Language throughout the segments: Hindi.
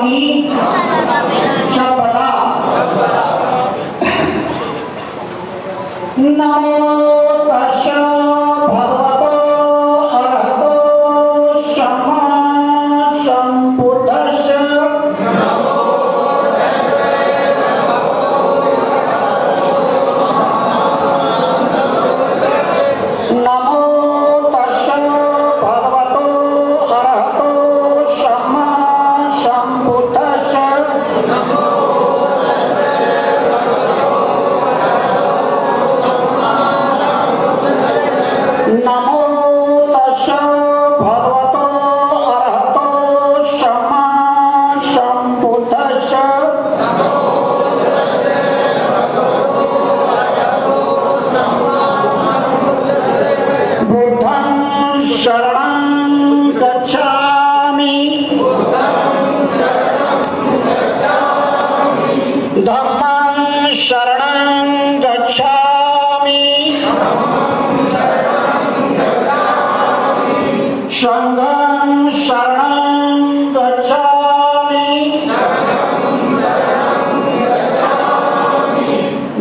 की शपथा। नमो तस्सै भगवतो अरहतो सम्मा सम्बुद्धस्सै। नमो तस्सै भगवतो अरहतो सम्मा सम्बुद्धस्सै। नमो तस्सै भगवतो अरहतो सम्मा सम्बुद्धस्सै। बुद्धं शरणं गच्छामि। धम्मं शरणं गच्छामि। संघं शरणं गच्छामि।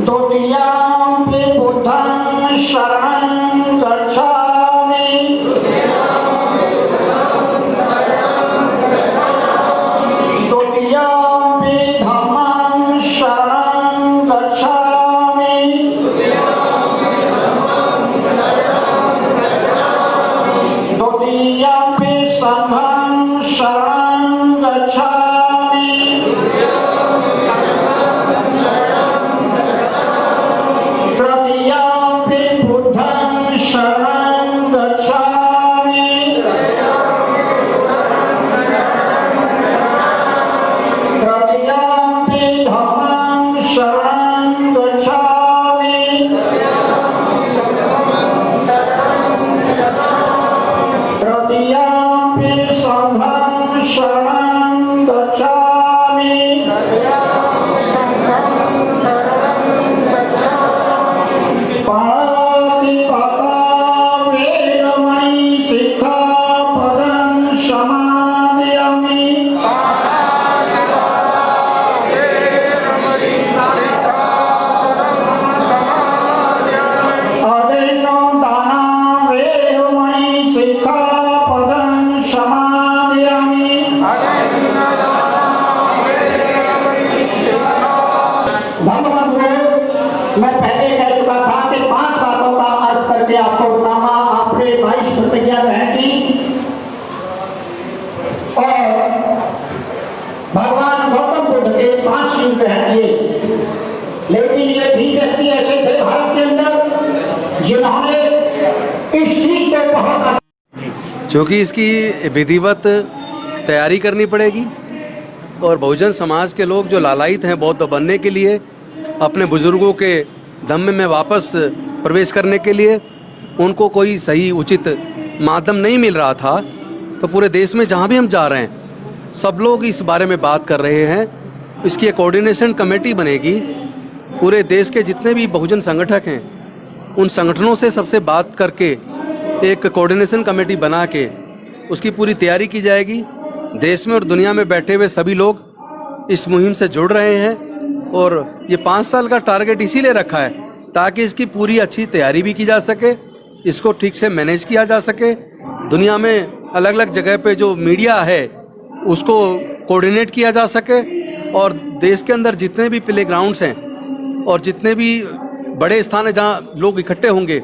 द्वितीयंपि बुद्धं शरणं गच्छामि। तृतीयंपि धम्मं शरणं गच्छामि। द्वितीयंपि संघं शरणं गच्छामि। तृतीयंपि बुद्धं शरणं गच्छामि। तृतीयंपि धम्मं शरणं गच्छामि। तृतीयंपि संघं शरणं गच्छामि। पाणिपाता वेरमणि सिक्खापदं समादयामि। अदेनो दाना वेरमणि सिक्खापदं समादयामि। भगवन्तों, मैं पहले कह चुका था कि 5 बातों का अर्थ करके आपको बताऊंगा। आपने 22 प्रतिज्ञा ग्रहण की और भगवान गौतम बुद्ध के 5 शिव ग्रहण किए। लेकिन ये भी व्यक्ति ऐसे थे भारत के अंदर जिन्होंने इस चीज को बहुत क्योंकि इसकी विधिवत तैयारी करनी पड़ेगी और बहुजन समाज के लोग जो लालायित हैं बौद्ध बनने के लिए, अपने बुजुर्गों के धम्म में वापस प्रवेश करने के लिए, उनको कोई सही उचित माध्यम नहीं मिल रहा था। तो पूरे देश में जहाँ भी हम जा रहे हैं सब लोग इस बारे में बात कर रहे हैं। इसकी एक कोऑर्डिनेशन कमेटी बनेगी। पूरे देश के जितने भी बहुजन संगठक हैं उन संगठनों से सबसे बात करके एक कोऑर्डिनेशन कमेटी बना के उसकी पूरी तैयारी की जाएगी। देश में और दुनिया में बैठे हुए सभी लोग इस मुहिम से जुड़ रहे हैं और ये 5 साल का टारगेट इसीलिए रखा है ताकि इसकी पूरी अच्छी तैयारी भी की जा सके, इसको ठीक से मैनेज किया जा सके। दुनिया में अलग अलग जगह पे जो मीडिया है उसको कोऑर्डिनेट किया जा सके और देश के अंदर जितने भी प्ले ग्राउंड्स हैं और जितने भी बड़े स्थान हैं जहाँ लोग इकट्ठे होंगे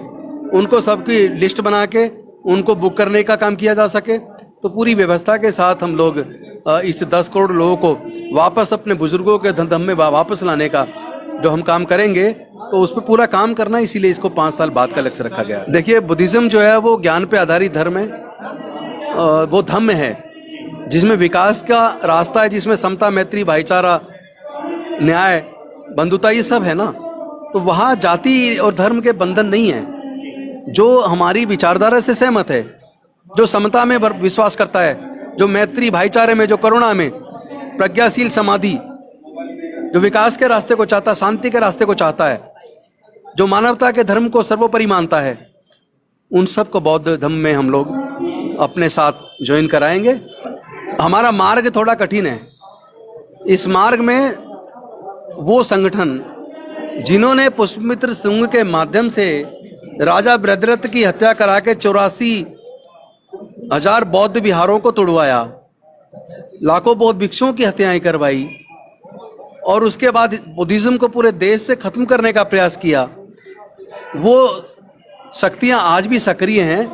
उनको सबकी लिस्ट बना के उनको बुक करने का काम किया जा सके। तो पूरी व्यवस्था के साथ हम लोग इस 10 करोड़ लोगों को वापस अपने बुजुर्गों के धम में वापस लाने का जो हम काम करेंगे तो उस पर पूरा काम करना, इसीलिए इसको 5 साल बाद का लक्ष्य रखा गया। देखिए, बुद्धिज़्म जो है वो ज्ञान पे आधारित धर्म है, वो धम्म है जिसमें विकास का रास्ता है, जिसमें समता, मैत्री, भाईचारा, न्याय, बंधुता ये सब है ना। तो वहाँ जाति और धर्म के बंधन नहीं है। जो हमारी विचारधारा से सहमत है, जो समता में विश्वास करता है, जो मैत्री भाईचारे में, जो करुणा में, प्रज्ञाशील समाधि, जो विकास के रास्ते को चाहता है, शांति के रास्ते को चाहता है, जो मानवता के धर्म को सर्वोपरि मानता है, उन सब को बौद्ध धर्म में हम लोग अपने साथ ज्वाइन कराएंगे। हमारा मार्ग थोड़ा कठिन है इस मार्ग में वो संगठन जिन्होंने पुष्पमित्र सिंह के माध्यम से राजा बृहद्रथ की हत्या करा के 84,000 बौद्ध विहारों को तोड़वाया, लाखों बौद्ध भिक्षुओं की हत्याएं करवाई और उसके बाद बुद्धिज्म को पूरे देश से खत्म करने का प्रयास किया, वो शक्तियां आज भी सक्रिय हैं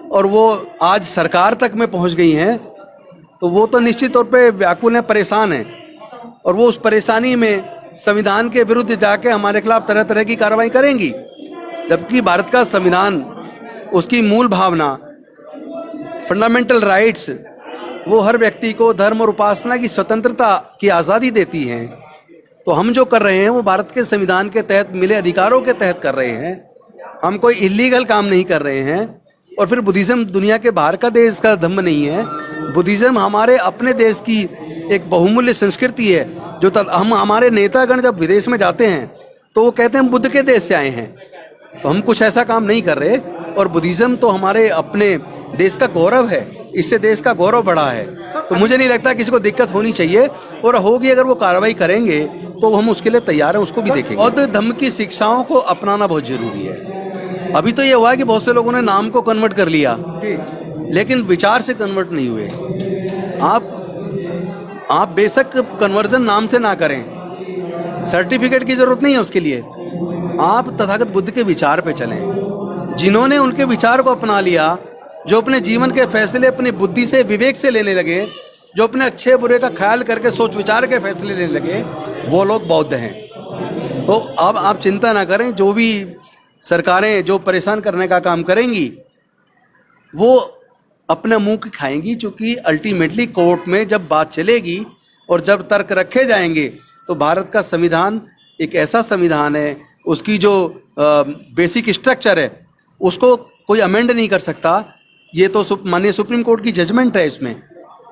और वो आज सरकार तक में पहुंच गई हैं। तो वो तो निश्चित तौर पे व्याकुल हैं, परेशान हैं और वो उस परेशानी में संविधान के विरुद्ध जाके हमारे खिलाफ तरह तरह की कार्रवाई करेंगी, जबकि भारत का संविधान, उसकी मूल भावना, फंडामेंटल राइट्स, वो हर व्यक्ति को धर्म और उपासना की स्वतंत्रता की आज़ादी देती हैं। तो हम जो कर रहे हैं वो भारत के संविधान के तहत मिले अधिकारों के तहत कर रहे हैं, हम कोई इलीगल काम नहीं कर रहे हैं। और फिर बुद्धिज़्म दुनिया के बाहर का देश का धर्म नहीं है, बुद्धिज़्म हमारे अपने देश की एक बहुमूल्य संस्कृति है। जो हम हमारे नेतागण जब विदेश में जाते हैं तो वो कहते हैं हम बुद्ध के देश से आए हैं, तो हम कुछ ऐसा काम नहीं कर रहे। और बुद्धिज़्म तो हमारे अपने देश का गौरव है, इससे देश का गौरव बढ़ा है। तो मुझे नहीं लगता किसी को दिक्कत होनी चाहिए, और होगी अगर वो कार्रवाई करेंगे तो हम उसके लिए तैयार हैं, उसको भी देखेंगे। बौद्ध धर्म की शिक्षाओं को अपनाना बहुत जरूरी है। अभी तो ये हुआ है कि बहुत से लोगों ने नाम को कन्वर्ट कर लिया, लेकिन विचार से कन्वर्ट नहीं हुए। आप बेशक कन्वर्जन नाम से ना करें, सर्टिफिकेट की जरूरत नहीं है उसके लिए, आप तथागत बुद्ध के विचार पे चलें। जिन्होंने उनके विचार को अपना लिया, जो अपने जीवन के फैसले अपनी बुद्धि से, विवेक से लेने लगे, जो अपने अच्छे बुरे का ख्याल करके सोच विचार के फैसले लेने लगे, वो लोग बौद्ध हैं। तो अब आप चिंता ना करें, जो भी सरकारें जो परेशान करने का काम करेंगी वो अपने मुंह की खाएंगी, क्योंकि अल्टीमेटली कोर्ट में जब बात चलेगी और जब तर्क रखे जाएंगे तो भारत का संविधान एक ऐसा संविधान है, उसकी जो बेसिक स्ट्रक्चर है उसको कोई अमेंड नहीं कर सकता। ये तो माननीय सुप्रीम कोर्ट की जजमेंट है इसमें,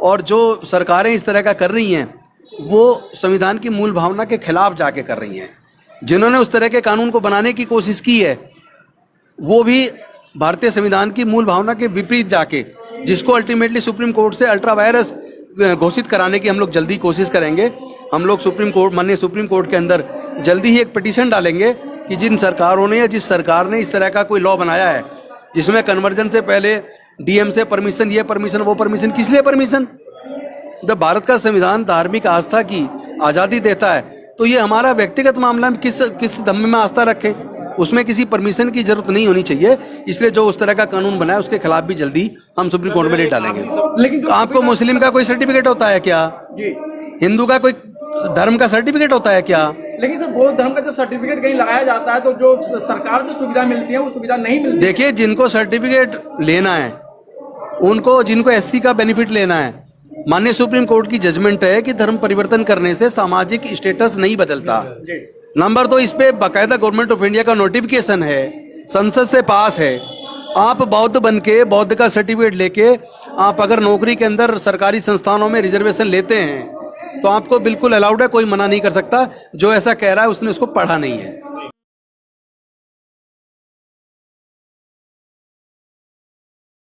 और जो सरकारें इस तरह का कर रही हैं वो संविधान की मूल भावना के खिलाफ जाके कर रही हैं। जिन्होंने उस तरह के कानून को बनाने की कोशिश की है वो भी भारतीय संविधान की मूल भावना के विपरीत जाके, जिसको अल्टीमेटली सुप्रीम कोर्ट से अल्ट्रा वायरस घोषित कराने की हम लोग जल्दी कोशिश करेंगे। हम लोग सुप्रीम कोर्ट, माननीय सुप्रीम कोर्ट के अंदर जल्दी ही एक पिटीशन डालेंगे कि जिन सरकारों ने या जिस सरकार ने इस तरह का कोई लॉ बनाया है जिसमें कन्वर्जन से पहले डीएम से परमिशन, ये परमिशन, वो परमिशन, किस लिए परमिशन? जब भारत का संविधान धार्मिक आस्था की आज़ादी देता है तो ये हमारा व्यक्तिगत मामला में किस धर्म में आस्था रखें, उसमें किसी परमिशन की जरूरत नहीं होनी चाहिए। इसलिए जो उस तरह का कानून बनाया उसके खिलाफ भी जल्दी हम सुप्रीम कोर्ट में डालेंगे। लेकिन तो आपको मुस्लिम का कोई सर्टिफिकेट होता है क्या? हिंदू का कोई धर्म का सर्टिफिकेट होता है क्या? लेकिन सर बौद्ध धर्म का जब सर्टिफिकेट कहीं लगाया जाता है तो जो सरकार जो सुविधा मिलती है वो सुविधा नहीं मिलती। देखिए, जिनको सर्टिफिकेट लेना है उनको, जिनको एससी का बेनिफिट लेना है, माननीय सुप्रीम कोर्ट की जजमेंट है कि धर्म परिवर्तन करने से सामाजिक स्टेटस नहीं बदलता। नंबर 2, इस पे बाकायदा गवर्नमेंट ऑफ इंडिया का नोटिफिकेशन है, संसद से पास है। आप बौद्ध बन के, बौद्ध का सर्टिफिकेट लेके आप अगर नौकरी के अंदर सरकारी संस्थानों में रिजर्वेशन लेते हैं तो आपको बिल्कुल अलाउड है, कोई मना नहीं कर सकता। जो ऐसा कह रहा है उसने उसको पढ़ा नहीं है।